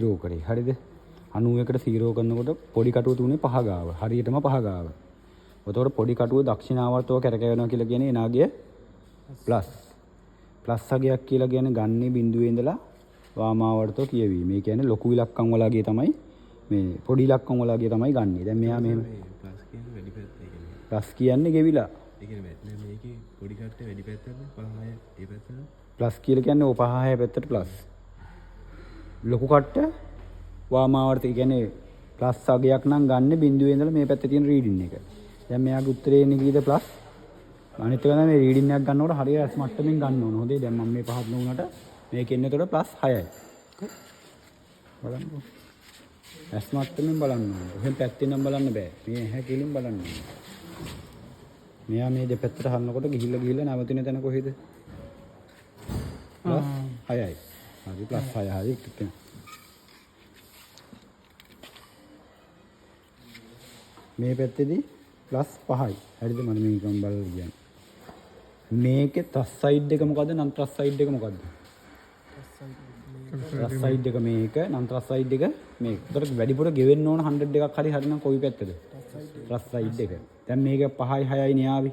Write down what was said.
0 කරේ. හරිද? 91ට 0 කරනකොට පොඩි කටුව තුනේ 5 ගාව. හරියටම 5 ගාව. එතකොට පොඩි කටුව දක්ෂිනාවර්තව කැරකෙනවා කියලා කියන්නේ එනාගේ ප්ලස්. ප්ලස් අගයක් කියලා කියන්නේ ගන්නේ බිඳුවේ ඉඳලා වාමාවර්තව කියවීම. මේ කියන්නේ ලොකු ඉලක්කම් වලගේ තමයි මේ පොඩි ඉලක්කම් වලගේ තමයි ගන්නෙ. දැන් මෙයා මෙහෙම ප්ලස් කියන්නේ වැඩි පැත්ත කියන්නේ. ප්ලස් කියන්නේ ගෙවිලා. ඒ කියන්නේ මේකේ පොඩි කට්ටේ වැඩි පැත්තට 5 ඒ පැත්තට ප්ලස් කියලා කියන්නේ ඔය 5 6 පැත්තට ප්ලස්. ලොකු කට්ට වාමාවර්තය කියන්නේ ප්ලස් අගයක් නම් ගන්න බිඳුවේ ඉඳලා මේ පැත්තේ තියෙන රීඩින් එක. දැන් මෙයාගේ උත්තරේ එන්නේ කීයද ප්ලස්? අනිත් එක තමයි මේ රීඩින් එකක් ගන්නකොට හරියට ඇස් මට්ටමින් ගන්න ඕන. හොඳේ දැන් මම මේ පහත් නුනට මේක එන්නේ එතකොට ප්ලස් 6යි. බලන්න. ඇස් මට්ටමින් බලන්න ඕන. එහෙන් පැත්තෙන් නම් බලන්න බෑ. මේ හැකලින් බලන්න ඕන. මෙයා මේ දෙපැත්තට හරනකොට ගිහිල්ලා නැවතින තැන කොහෙද? ප්ලස් 6යි. හරි ප්ලස් 6 හරි ටික. මේ පැත්තේදී ප්ලස් 5යි. හරිද? මම මේක බලලා කියන්නේ. මේකේ ටස් සයිඩ් එක මොකද්ද? නම් ටස් සයිඩ් එක මොකද්ද? ටස් සයිඩ් එක මේක, නම් ටස් සයිඩ් එක මේක. ඒතර වැඩිපුර ගෙවෙන්න ඕන 100 එකක් හරි හරිනම් කොයි පැත්තද? ටස් සයිඩ් එක. දැන් මේක 5යි 6යි න්යාවි.